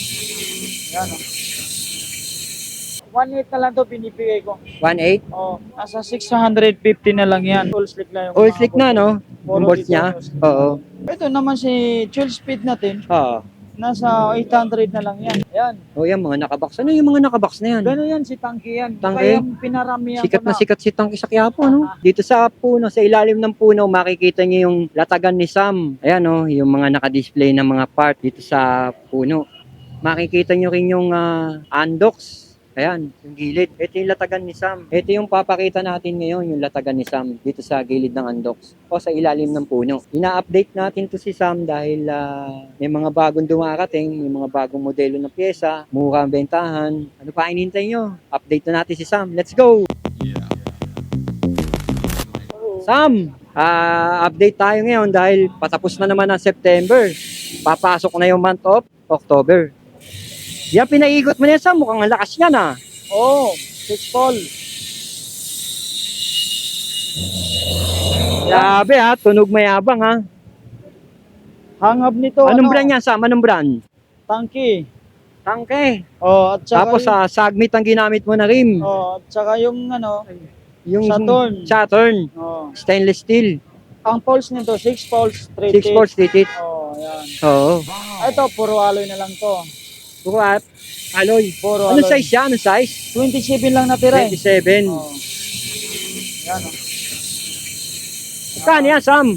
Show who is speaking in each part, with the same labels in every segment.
Speaker 1: Yan, oh. 1.8 na lang to binibigay ko.
Speaker 2: 1.8?
Speaker 1: Oh, nasa 650 na lang yan. Full slick lang yung
Speaker 2: All
Speaker 1: mga
Speaker 2: slick na, no? Yung
Speaker 1: Puro
Speaker 2: bolts niya?
Speaker 1: dito,
Speaker 2: Oo.
Speaker 1: Ito naman si 12 speed natin.
Speaker 2: Oo.
Speaker 1: Nasa 800 na lang yan. Yan.
Speaker 2: O yan, mga nakabox. Ano yung mga nakabox na yan?
Speaker 1: Gano'n yan si Tangki yan.
Speaker 2: Tangki?
Speaker 1: Kaya pinaramihan
Speaker 2: Sikat
Speaker 1: ko
Speaker 2: na sikat si Tangki sa Quiapo, no? Dito sa puno, sa ilalim ng puno, makikita niyo yung latagan ni Sam. Ayan, no? Yung mga naka-display ng mga part dito sa puno. Makikita niyo rin yung andox. Ayan, yung gilid. Ito yung latagan ni Sam. Ito yung papakita natin ngayon, yung latagan ni Sam dito sa gilid ng andox o sa ilalim ng puno. Ina-update natin to si Sam dahil may mga bagong dumarating, may mga bagong modelo ng pyesa, mura ang bentahan. Ano pa hinihintay nyo? Update na natin si Sam. Let's go! Sam, update tayo ngayon dahil patapos na naman ang September. Papasok na yung month of October. Yan, pinaikot mo na yan, Sam. Mukhang ang lakas yan, ah.
Speaker 1: Oo, 6 pole.
Speaker 2: Grabe, ha. Tunog mayabang, ha.
Speaker 1: Hangab nito,
Speaker 2: Anong brand yan, Sam? Anong brand?
Speaker 1: Tangki.
Speaker 2: Tangke.
Speaker 1: Oh, at saka
Speaker 2: Tapos, Sagmit ang ginamit mo na rim.
Speaker 1: oh, at saka yung
Speaker 2: Yung
Speaker 1: Saturn.
Speaker 2: Saturn.
Speaker 1: Oh.
Speaker 2: Stainless steel.
Speaker 1: Ang poles nito, 6 poles, 3
Speaker 2: 6 volts titit.
Speaker 1: Oh, yan.
Speaker 2: Oo.
Speaker 1: Ito, puro alloy na lang to.
Speaker 2: Puro alloy.
Speaker 1: Puro
Speaker 2: Anong
Speaker 1: alloy.
Speaker 2: size siya? Anong size?
Speaker 1: 27 lang natira eh.
Speaker 2: 27.
Speaker 1: Oh. Yan, oh.
Speaker 2: Magkano yan, Sam?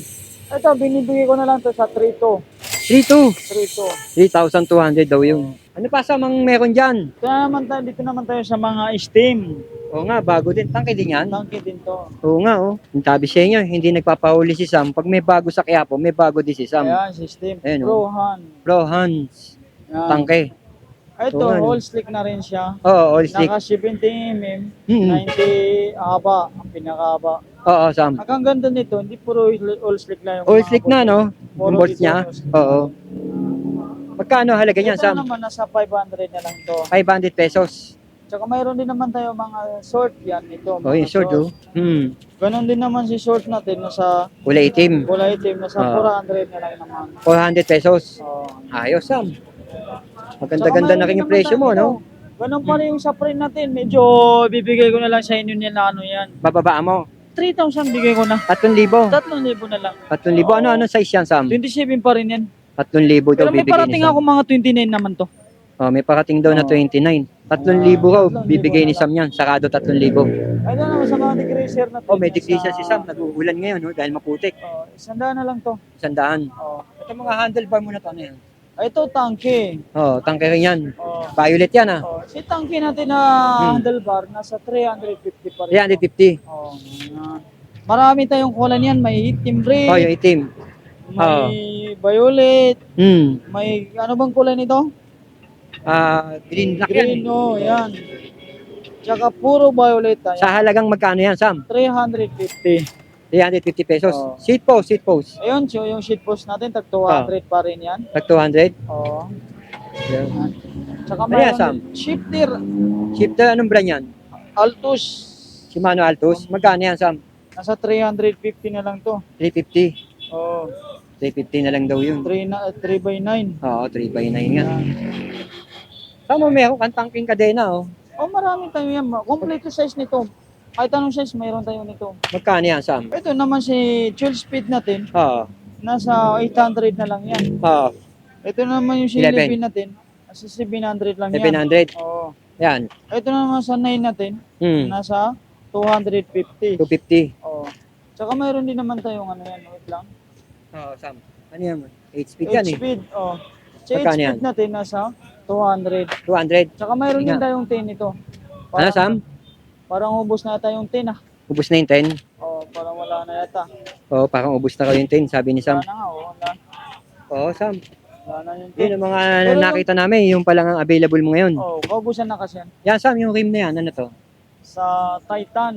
Speaker 1: Ito, binibigay ko na lang to sa 3.2.
Speaker 2: 3.2.
Speaker 1: 3.2.
Speaker 2: 3,200 daw yun. Ano pa, Sam, ang meron dyan?
Speaker 1: Dito naman tayo sa mga steam.
Speaker 2: Oo nga, bago din. Tangke din yan.
Speaker 1: Tangki din to.
Speaker 2: Oo nga, oh. Yung tabi sa inyo, hindi nagpapahuli si Sam. Pag may bago sa Quiapo, may bago din si Sam.
Speaker 1: Ayan, system.
Speaker 2: Ayan, oh.
Speaker 1: Prohan.
Speaker 2: Bro, Hans.
Speaker 1: Yan.
Speaker 2: Tangke.
Speaker 1: Ito,
Speaker 2: Oo nga, no.
Speaker 1: whole slick na rin siya.
Speaker 2: Oo, all stick.
Speaker 1: Naka 70mm,
Speaker 2: Mm-mm.
Speaker 1: 90 haba, ang pinakahaba.
Speaker 2: Oo, Sam.
Speaker 1: Ang ganda nito, hindi puro all slick lang yung
Speaker 2: All
Speaker 1: mga
Speaker 2: stick na,
Speaker 1: bolts.
Speaker 2: no?
Speaker 1: Puro
Speaker 2: Yung bolts
Speaker 1: dito,
Speaker 2: niya.
Speaker 1: all slick.
Speaker 2: Oo. Magkano halaga niyan,
Speaker 1: Ito
Speaker 2: Sam?
Speaker 1: naman, nasa 500 na lang to.
Speaker 2: 500 pesos.
Speaker 1: Tsaka mayroon din naman tayo mga short yan. Ito,
Speaker 2: Oh, yung short, oh.
Speaker 1: Ganon din naman si short natin, nasa
Speaker 2: Kulay itim.
Speaker 1: kulay itim, nasa
Speaker 2: Ah.
Speaker 1: 400 na lang naman.
Speaker 2: 400 pesos.
Speaker 1: Oh.
Speaker 2: Ayos, Sam.
Speaker 1: Tsaka
Speaker 2: Maganda-ganda na
Speaker 1: mayroon
Speaker 2: rin
Speaker 1: din
Speaker 2: yung
Speaker 1: naman
Speaker 2: presyo mo,
Speaker 1: tayo
Speaker 2: no?
Speaker 1: dito. Ganon pa rin yung sa print natin. Medyo bibigay ko na lang sa inyo niya na ano yan.
Speaker 2: Bababa mo.
Speaker 1: 3,000 bigay ko na.
Speaker 2: 3,000.
Speaker 1: 3,000 na lang.
Speaker 2: 3,000. Ano size yan, Sam?
Speaker 1: 27 pa rin yan.
Speaker 2: 3,000 daw
Speaker 1: Pero may
Speaker 2: bibigay ni
Speaker 1: parating
Speaker 2: Sam.
Speaker 1: ako mga 29 naman to.
Speaker 2: Oh, may parating daw na
Speaker 1: Oh.
Speaker 2: 29. 3,000 raw
Speaker 1: 3,000
Speaker 2: bibigay ni
Speaker 1: na
Speaker 2: Sam yan. Sarado 3,000.
Speaker 1: Ay, doon naman sa mga decreaser natin.
Speaker 2: Oh, may decrease si Sam. Nag-uulan ngayon, no? Dahil maputik.
Speaker 1: Oh, 100 na lang to.
Speaker 2: 100.
Speaker 1: Oh.
Speaker 2: Ito mga handlebar mo na to, ano yan?
Speaker 1: Ito, tangke.
Speaker 2: Oh, tangke rin yan.
Speaker 1: Oh.
Speaker 2: Violet yan, ah.
Speaker 1: Oh, si tangke natin na handlebar, nasa 350 pa rin.
Speaker 2: 350.
Speaker 1: Oh, yan. Marami tayong kulay niyan. May itim
Speaker 2: Oh, yung
Speaker 1: red,
Speaker 2: itim.
Speaker 1: may violet,
Speaker 2: Hmm.
Speaker 1: may ano bang kulay nito?
Speaker 2: Green black
Speaker 1: Green,
Speaker 2: yan.
Speaker 1: oh, yan. Tsaka puro violet.
Speaker 2: Sa halagang magkano yan, Sam?
Speaker 1: 350.
Speaker 2: 350 pesos.
Speaker 1: Oh.
Speaker 2: Seat post, seat post.
Speaker 1: Ayun, so yung sheet post natin, tag 200 pa rin yan.
Speaker 2: Tag 200.
Speaker 1: Oo.
Speaker 2: Yeah.
Speaker 1: Tsaka
Speaker 2: Ano yan,
Speaker 1: mayroon
Speaker 2: Sam?
Speaker 1: din shifter,
Speaker 2: Shifter, anong brand yan?
Speaker 1: Altus.
Speaker 2: Shimano Altus. Magkano yan, Sam?
Speaker 1: Nasa 350 na lang to.
Speaker 2: 350.
Speaker 1: Oo.
Speaker 2: 350 na lang daw yun.
Speaker 1: 3x9.
Speaker 2: Oo, 3x9 nga.
Speaker 1: Yan.
Speaker 2: Tama, meron kang tangking kadena, oh.
Speaker 1: Oh, marami tayo yan. Complete size nito. Kahit anong size, mayroon tayo nito.
Speaker 2: Magkano yan, Sam?
Speaker 1: Ito naman si 12 speed natin.
Speaker 2: Oo.
Speaker 1: Nasa 800 na lang yan.
Speaker 2: Oo.
Speaker 1: Ito naman yung
Speaker 2: 11.
Speaker 1: silipin natin. Nasa 700 lang yan.
Speaker 2: 700.
Speaker 1: Oo.
Speaker 2: Yan.
Speaker 1: Ito naman sa 9 natin. Nasa 250.
Speaker 2: 250.
Speaker 1: Oo. Tsaka mayroon din naman tayong ano yan. Wait lang.
Speaker 2: Oo, Sam. Ano yan? 8 speed yan,
Speaker 1: 8
Speaker 2: eh.
Speaker 1: speed. Oh. Sa 8
Speaker 2: Magkano
Speaker 1: speed
Speaker 2: yan?
Speaker 1: natin nasa 200.
Speaker 2: 200.
Speaker 1: Tsaka mayroon din
Speaker 2: Nga.
Speaker 1: tayong 10 ito.
Speaker 2: Ano, Sam?
Speaker 1: Parang ubos na yata yung 10 ah.
Speaker 2: Ubus na yung 10.
Speaker 1: Oh, parang wala na yata.
Speaker 2: Oo, parang ubus na kayo yung 10, sabi ni Sam.
Speaker 1: Wala na nga, oh, wala.
Speaker 2: Oo, Sam.
Speaker 1: Wala na yung
Speaker 2: Yun
Speaker 1: 10.
Speaker 2: ang mga
Speaker 1: Pero
Speaker 2: nakita namin, yung palang ang available mo ngayon.
Speaker 1: Oh, kaubusan na kasi yan.
Speaker 2: Yan, Sam, yung rim na yan, ano to?
Speaker 1: Sa Titan,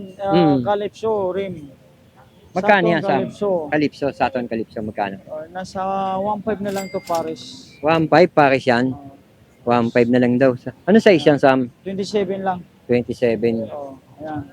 Speaker 1: Calypso rim.
Speaker 2: Magkano
Speaker 1: Saturn
Speaker 2: yan, Sam?
Speaker 1: Calypso.
Speaker 2: Calypso, Saturn Calypso, magkano?
Speaker 1: Nasa 1.5 na lang to Paris.
Speaker 2: 1.5 pares yan.
Speaker 1: Oh,
Speaker 2: 1.5 na lang daw. Ano size yan, Sam?
Speaker 1: 27 lang.
Speaker 2: 27.
Speaker 1: Oh, ayan.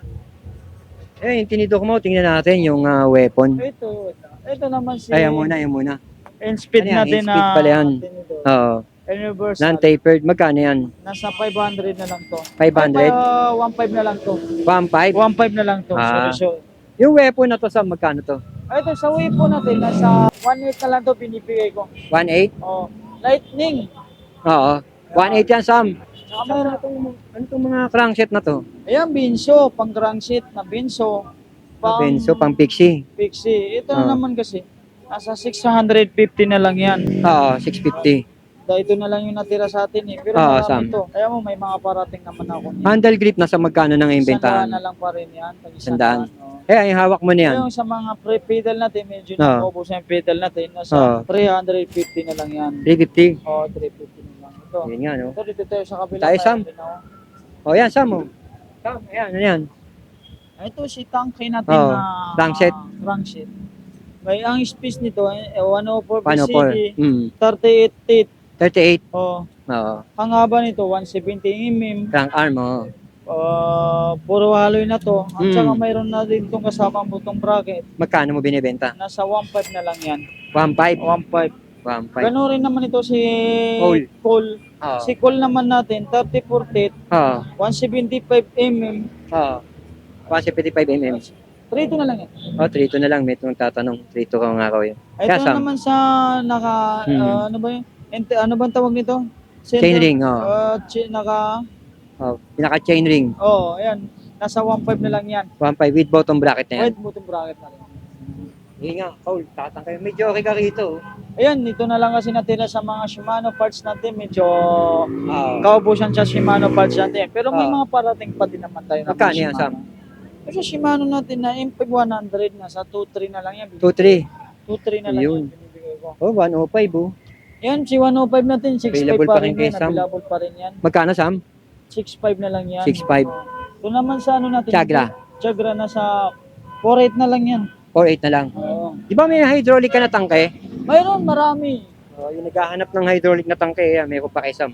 Speaker 2: Eh, yung tinidok mo, tingnan natin yung weapon.
Speaker 1: Ito naman si
Speaker 2: Ay, yan muna, yan muna.
Speaker 1: end speed
Speaker 2: Ano yan?
Speaker 1: natin
Speaker 2: End speed pala yan.
Speaker 1: tinidor.
Speaker 2: Oo.
Speaker 1: Universal.
Speaker 2: Non-tapered. Magkano yan?
Speaker 1: Nasa 500 na lang to.
Speaker 2: 500?
Speaker 1: 1.5 na lang to.
Speaker 2: 1.5?
Speaker 1: 1.5 na lang to.
Speaker 2: Ah.
Speaker 1: Sorry.
Speaker 2: Yung weapon na to, Sam, magkano to?
Speaker 1: Ito, sa way po natin, nasa 1.8 na lang to binibigay ko.
Speaker 2: 1.8?
Speaker 1: Oh, Lightning.
Speaker 2: Oo. 1.8 yan, Sam.
Speaker 1: Saka meron
Speaker 2: Ano itong mga crankset na to?
Speaker 1: ayan, Binso, pang crankset na Binso.
Speaker 2: Benzo, pang Pixie.
Speaker 1: Pixie. Ito
Speaker 2: Ah.
Speaker 1: na naman kasi, nasa 650 na lang yan.
Speaker 2: Oo, 650.
Speaker 1: Dahil ito na lang yung natira sa atin eh. Pero
Speaker 2: Oo,
Speaker 1: marami
Speaker 2: Sam.
Speaker 1: to. Kaya mo, may mga parating naman ako.
Speaker 2: Handle grip, nasa magkano nang
Speaker 1: Sandaan
Speaker 2: imbentahan?
Speaker 1: na lang pa rin yan. Tag
Speaker 2: Sandaan.
Speaker 1: oh.
Speaker 2: Eh, yung hawak mo niyan.
Speaker 1: Yung sa mga pre-pedal natin, medyo
Speaker 2: Oo.
Speaker 1: nakubos yung pedal natin. Nasa
Speaker 2: Oo.
Speaker 1: 350 na lang yan.
Speaker 2: 350.
Speaker 1: Oo, 350 na lang. Ito.
Speaker 2: Yun nga, no?
Speaker 1: Ito dito tayo sa kabila.
Speaker 2: Tayo, Sam.
Speaker 1: Din ako.
Speaker 2: O, yan, Sam, oh. Sam, ayan, ano yan?
Speaker 1: Ito si tanke natin
Speaker 2: Oo,
Speaker 1: na
Speaker 2: crankset.
Speaker 1: crankset. May ang space nito, 104
Speaker 2: Paano po?
Speaker 1: PCD,
Speaker 2: 38.
Speaker 1: 38 teeth.
Speaker 2: Oo.
Speaker 1: Ang haba nito, 170 mm.
Speaker 2: Crank arm, oh.
Speaker 1: Puro haloy na to. At
Speaker 2: Mm.
Speaker 1: saka mayroon na din itong kasamang butong bracket.
Speaker 2: Magkano mo binibenta?
Speaker 1: Nasa 1.5 na lang yan.
Speaker 2: 1.5.
Speaker 1: 1.5.
Speaker 2: 1.5.
Speaker 1: Ganun rin naman ito si
Speaker 2: Cole.
Speaker 1: Cole.
Speaker 2: Oo.
Speaker 1: Si Cole naman natin, 34 teeth,
Speaker 2: Oo.
Speaker 1: 175 mm.
Speaker 2: Oo. 175 mm.
Speaker 1: 3 na lang yan.
Speaker 2: Oh, 3 na lang. May itong tatanong. 3 ka nga raw yun.
Speaker 1: Ito
Speaker 2: Sam.
Speaker 1: naman sa naka, ano ba yun? Ano bang tawag nito?
Speaker 2: Chain ring, oh.
Speaker 1: Naka,
Speaker 2: Pinaka-chain ring.
Speaker 1: ayan. Nasa 1.5 na lang yan.
Speaker 2: 1.5 with bottom bracket na yan.
Speaker 1: White button bracket na rin.
Speaker 2: Hindi nga, Paul, tatang kayo. Medyo okay ka rito.
Speaker 1: Ayan, ito na lang kasi natira sa mga Shimano parts natin. Medyo
Speaker 2: Oo.
Speaker 1: kaubusan sa Shimano parts natin. Pero may
Speaker 2: Ah.
Speaker 1: mga parating pa din naman tayo. na
Speaker 2: Magkano
Speaker 1: mga
Speaker 2: yan,
Speaker 1: Shimano. Pero sa Shimano natin na MPEG 100, nasa 2.3 na lang yan.
Speaker 2: 2.3.
Speaker 1: 2.3 na lang
Speaker 2: Yun.
Speaker 1: yan binibigay ko.
Speaker 2: Oh, 105 oh.
Speaker 1: Yan, si 105 natin, 6.5
Speaker 2: Available
Speaker 1: pa
Speaker 2: pa
Speaker 1: rin
Speaker 2: rin kay
Speaker 1: yan.
Speaker 2: Sam.
Speaker 1: Available pa rin yan.
Speaker 2: Magkano, Sam?
Speaker 1: 6.5 na lang yan.
Speaker 2: 6.5.
Speaker 1: Ito naman sa ano natin.
Speaker 2: Chagra.
Speaker 1: Chagra nasa 4.8 na lang yan.
Speaker 2: 4.8 na lang.
Speaker 1: Oo.
Speaker 2: Di ba may hydraulic ka na tangke?
Speaker 1: Mayroon, marami.
Speaker 2: Oh, yung naghahanap ng hydraulic na tangke, meron pa kay Sam.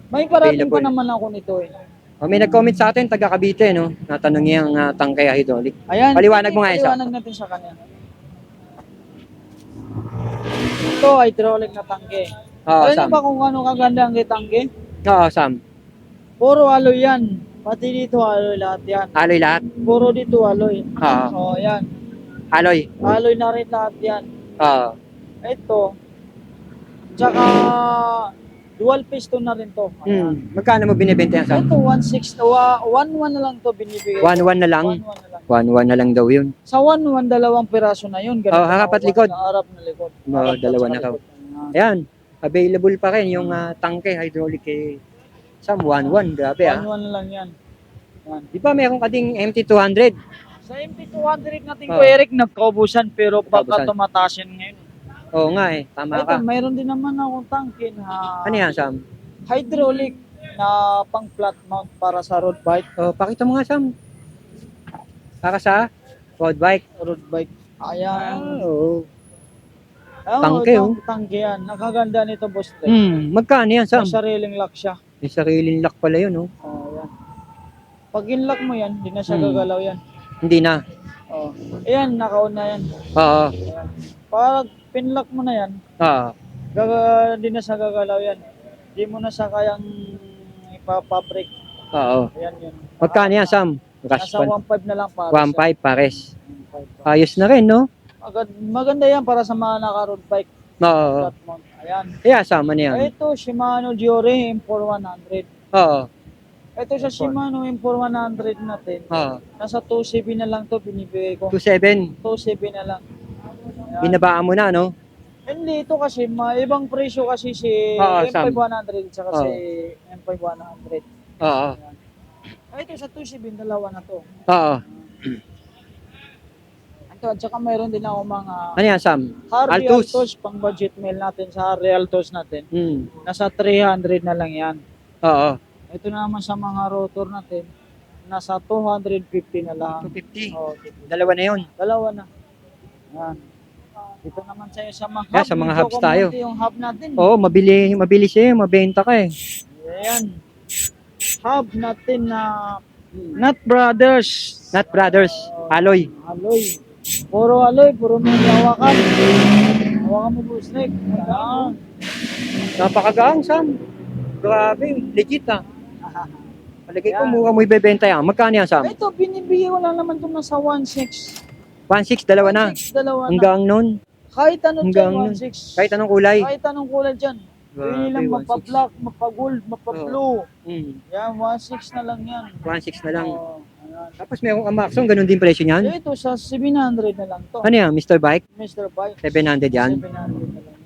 Speaker 1: May parating
Speaker 2: Available.
Speaker 1: pa naman ako nito eh.
Speaker 2: Oh, may nag-comment sa atin, taga Cavite, no? Natanong niya ang tangke hydraulic.
Speaker 1: Ayan.
Speaker 2: Paliwanag mo nga isa.
Speaker 1: Paliwanag natin sa kanya. Ito, hydraulic na tangke.
Speaker 2: Oo,
Speaker 1: Alam
Speaker 2: Sam.
Speaker 1: ba kung ano kaganda ang tangke?
Speaker 2: Oo, Sam.
Speaker 1: Puro alloy yan. Pati dito alloy lahat yan.
Speaker 2: Alloy lahat?
Speaker 1: Puro dito alloy.
Speaker 2: Oo.
Speaker 1: Yan.
Speaker 2: Alloy?
Speaker 1: Alloy na rin lahat yan.
Speaker 2: Oo.
Speaker 1: Ito. Tsaka dual piston na rin to. Ayan.
Speaker 2: Magkano mo binibenta yan, Sam?
Speaker 1: Ito 1.6, 1.1 na lang to binibigay.
Speaker 2: 1.1 na lang?
Speaker 1: 1.1 na lang.
Speaker 2: 1.1 na lang daw yun.
Speaker 1: Sa 1.1, dalawang piraso na yun. Ganun
Speaker 2: Oh, harap at likod.
Speaker 1: Sa harap na likod.
Speaker 2: Oh,
Speaker 1: Harap at
Speaker 2: dalawa
Speaker 1: saka
Speaker 2: na to.
Speaker 1: likod. Ayan.
Speaker 2: Ayan. Available pa rin yung tangke hydraulic kay Sam. 1.1. Grabe
Speaker 1: 1.1 na lang yan. Yan.
Speaker 2: Di ba meron ka ding MT200?
Speaker 1: Sa MT200 natin
Speaker 2: Oh.
Speaker 1: ko Eric, nagkaubusan pero pagka
Speaker 2: Nagkaubusan.
Speaker 1: tumataas yan ngayon.
Speaker 2: Oo nga eh. Tama
Speaker 1: Ito,
Speaker 2: ka.
Speaker 1: mayroon din naman akong tangke na
Speaker 2: Ano yan, Sam?
Speaker 1: hydraulic na pang flat mount para sa road bike.
Speaker 2: Oh, pakita mo nga, Sam. Para sa road bike.
Speaker 1: Road bike. Ayan.
Speaker 2: Oo.
Speaker 1: Oh,
Speaker 2: Tangke,
Speaker 1: itong tangke yan. Nakaganda nito, boss.
Speaker 2: Magkano yan, Sam?
Speaker 1: May sariling lock siya.
Speaker 2: May sariling lock pala yun, oh.
Speaker 1: Oh, yan. Pag in-lock mo yan, hindi na siya
Speaker 2: Hmm.
Speaker 1: gagalaw yan.
Speaker 2: Hindi na.
Speaker 1: Oh. Ayan, nakauna yan.
Speaker 2: Oo.
Speaker 1: Ayan. Pag pinlock mo na yan,
Speaker 2: Oo.
Speaker 1: hindi na siya gagalaw yan. Hindi mo na siya kayang ipapabreak.
Speaker 2: Oo.
Speaker 1: Ayan yun.
Speaker 2: Magkano yan, Sam?
Speaker 1: Nasa 1.5 na lang para
Speaker 2: 1.5 pares.
Speaker 1: 1.5.
Speaker 2: Ayos na rin, no?
Speaker 1: Maganda yan para sa mga naka-road bike.
Speaker 2: Oo.
Speaker 1: Flat mount. Ayan.
Speaker 2: Kaya, Sam, ano yan?
Speaker 1: Ito, Shimano Giore M4100.
Speaker 2: Oo.
Speaker 1: Ito sa Shimano M4100 natin.
Speaker 2: Oo.
Speaker 1: Nasa 2.7 na lang to binibigay ko.
Speaker 2: 2.7.
Speaker 1: 2.7 na lang. Ayan.
Speaker 2: Binabaan mo na, no?
Speaker 1: Hindi ito kasi, ibang presyo kasi si
Speaker 2: Oo, Sam.
Speaker 1: M5100 saka
Speaker 2: Oo.
Speaker 1: si M5100.
Speaker 2: Oo.
Speaker 1: Ito sa 2.7, dalawa na to.
Speaker 2: Oo.
Speaker 1: Ito, at saka mayroon din ako mga
Speaker 2: Ano yan, Sam?
Speaker 1: Harvey
Speaker 2: Altos.
Speaker 1: Altos, pang budget meal natin sa Harvey Altos natin.
Speaker 2: Hmm.
Speaker 1: Nasa 300 na lang yan.
Speaker 2: Oo.
Speaker 1: Ito naman sa mga rotor natin, nasa 250 na lang.
Speaker 2: 250.
Speaker 1: Oh,
Speaker 2: Dalawa na yun.
Speaker 1: dalawa na. Yan. Dito naman sa'yo sa mga
Speaker 2: Yeah, sa mga
Speaker 1: Medyo
Speaker 2: hubs tayo.
Speaker 1: kumunti yung hub natin.
Speaker 2: Oo, mabilis eh. Mabenta ka eh.
Speaker 1: Ayan. Hub natin na Nut Brothers.
Speaker 2: Nut Brothers. Alloy.
Speaker 1: Alloy. Puro alloy, puro may hawakan. Hawakan mo po, Snake. Ayan.
Speaker 2: Napakagaang, Sam. Grabe, legit ah. Palagay ko
Speaker 1: Yan.
Speaker 2: mura mo ibebenta yan. Magkano yan, Sam?
Speaker 1: Ito, binibigay ko lang naman ito nasa 1.6.
Speaker 2: 1.6, dalawa na.
Speaker 1: 1.6, dalawa na.
Speaker 2: Hanggang nun.
Speaker 1: Kahit ano
Speaker 2: Hanggang
Speaker 1: dyan,
Speaker 2: nun.
Speaker 1: 1.6.
Speaker 2: Kahit anong kulay.
Speaker 1: Kahit anong kulay dyan. Pili lang
Speaker 2: 1.6.
Speaker 1: mapa-black, mapa-gold, mapa-blue. Yan, 1.6 na lang yan.
Speaker 2: 1.6 na lang.
Speaker 1: Oo, ayan.
Speaker 2: Tapos merong Amaxon, ganun din presyo niyan.
Speaker 1: Ito, sa 700 na lang to.
Speaker 2: Ano yan, Mr. Bike?
Speaker 1: Mr. Bike.
Speaker 2: 700 yan.
Speaker 1: 700 na lang.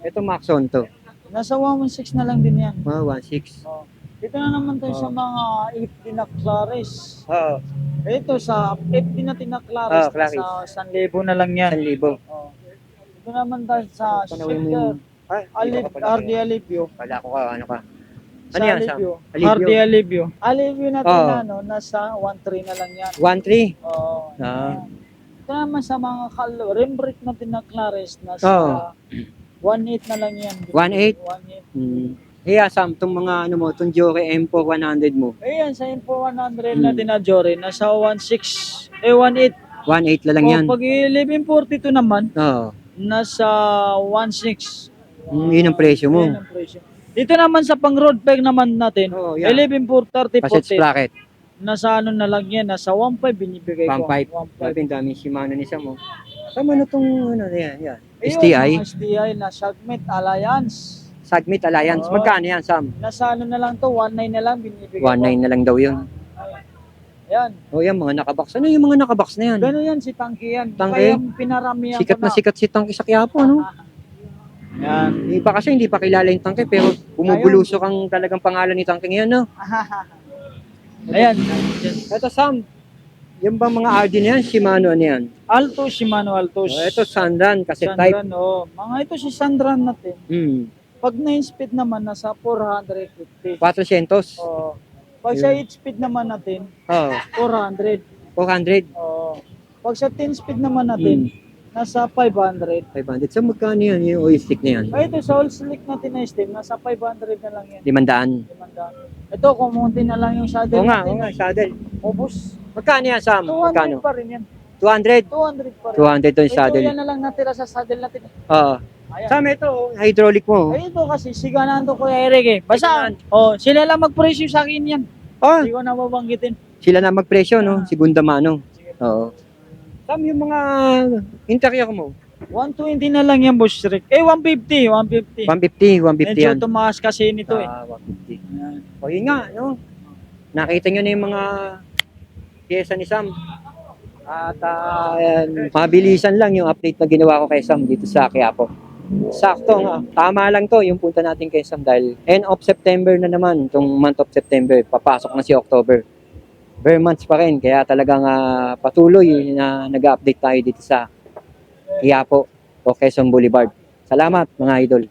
Speaker 2: Ito Maxon to.
Speaker 1: Nasa 1.6 na lang din yan.
Speaker 2: 1.6.
Speaker 1: Oh. Dito na naman tayo sa mga FD na Claris.
Speaker 2: Oo.
Speaker 1: Ito sa FD natin na Claris,
Speaker 2: Claris.
Speaker 1: sa 1,000 na lang yan.
Speaker 2: 1,000.
Speaker 1: Oh. Dito naman tayo sa
Speaker 2: Panawin mo
Speaker 1: Shifter.
Speaker 2: yung... Ay,
Speaker 1: RD Alivio.
Speaker 2: Wala ko ka, ano ka.
Speaker 1: Sa
Speaker 2: Ano yan, Sam?
Speaker 1: Alivio.
Speaker 2: Alivio.
Speaker 1: RD Alivio. Alivio natin
Speaker 2: Oo.
Speaker 1: na, no, nasa 1.3 na lang yan.
Speaker 2: 1.3.
Speaker 1: Oo.
Speaker 2: Ah.
Speaker 1: Ito naman sa mga rim brake natin na Claris, nasa
Speaker 2: Oo.
Speaker 1: 1.8 na lang yan.
Speaker 2: 1.8?
Speaker 1: 1.8.
Speaker 2: Iya, Sam, itong mga ano mo, itong Jory M4 100 mo.
Speaker 1: Ayan, sa Info 100
Speaker 2: Hmm.
Speaker 1: natin na Jory, nasa 1.6, 1.8.
Speaker 2: 1.8 na lang yan.
Speaker 1: Pag 1142 naman,
Speaker 2: Oo.
Speaker 1: nasa 1.6.
Speaker 2: Yun ang presyo mo.
Speaker 1: Yun ang presyo. Dito naman sa pang road peg naman natin,
Speaker 2: Oo, yan.
Speaker 1: 11.4, 30,
Speaker 2: Passage
Speaker 1: 40.
Speaker 2: bracket.
Speaker 1: Nasa ano na lang yan, nasa 1.5 binibigay ko.
Speaker 2: 1.5.
Speaker 1: 1.5.
Speaker 2: Grabe, ang daming Shimano ni Sam, oh. Sam, ano itong, ano yan, yan?
Speaker 1: Ayun,
Speaker 2: STI?
Speaker 1: mga STI na Shagmet Alliance.
Speaker 2: Sagmit Alliance.
Speaker 1: Oo.
Speaker 2: Magkano yan, Sam?
Speaker 1: Nasa ano na lang to, 1.9 na lang binibigay
Speaker 2: 1.9 na lang daw yun.
Speaker 1: Ayan.
Speaker 2: O yan, mga nakabox. Ano yung mga nakabox na yan?
Speaker 1: Gano'n yan si Tangki yan.
Speaker 2: Tangki?
Speaker 1: Kaya pinaramihan
Speaker 2: Sikat
Speaker 1: ko
Speaker 2: na sikat si Tangke sa Quiapo, no?
Speaker 1: Yan.
Speaker 2: Iba kasi hindi pa kilala yung Tangke, pero bumubulusok ang talagang pangalan ni Tangke ngayon, no?
Speaker 1: Ayan.
Speaker 2: Ito, Sam, yung bang mga RD na yan, Shimano ano yan?
Speaker 1: Alto, Shimano Altos.
Speaker 2: O, ito, Sandan, kasi type.
Speaker 1: Sandran, oh. Mga ito si Sandran natin. Pag 9 speed naman, nasa 450.
Speaker 2: 400.
Speaker 1: Oh. Pag sa 8 speed naman natin,
Speaker 2: Oo.
Speaker 1: 400.
Speaker 2: 400.
Speaker 1: Oh. Pag sa 10 speed naman natin, nasa 500.
Speaker 2: 500. So, magkano yan, yung oil stick na yan?
Speaker 1: Ay, ito sa all slick natin na steam, nasa 500 na lang yan.
Speaker 2: 500.
Speaker 1: 500. Ito, kumunti na lang yung saddle
Speaker 2: Oo nga,
Speaker 1: natin.
Speaker 2: oo nga, saddle.
Speaker 1: Ubus.
Speaker 2: Magkano yan, Sam?
Speaker 1: 200
Speaker 2: Magkano?
Speaker 1: pa rin yan.
Speaker 2: 200?
Speaker 1: 200 pa rin.
Speaker 2: 200 to yung
Speaker 1: Ito
Speaker 2: saddle.
Speaker 1: yan na lang natira sa saddle natin.
Speaker 2: Oo.
Speaker 1: Ayan.
Speaker 2: Sam, ito, hydraulic mo.
Speaker 1: Ay, ito kasi, siganan to Kuya Eric eh. Basta, sila lang mag-presyo sa akin yan.
Speaker 2: Oh,
Speaker 1: Hindi ko na babanggitin.
Speaker 2: sila na magpresyo, no? Si Gundamano. Oo. Sam, yung mga interior mo.
Speaker 1: 120 na lang yan, Boss Rick. 150, 150.
Speaker 2: 150, 150 yan.
Speaker 1: Medyo tumaas kasi nito eh.
Speaker 2: 150.
Speaker 1: Ayan.
Speaker 2: O yun nga, no? Nakita nyo na yung mga pyesa ni Sam. At mabilisan lang yung update na ginawa ko kay Sam dito sa Quiapo. Sakto nga, tama lang to yung punta natin kay Sam dahil end of September na naman, itong month of September, papasok na si October. Bare months pa rin, kaya talagang patuloy na nag-update tayo dito sa Quiapo o Quezon Boulevard. Salamat mga idol.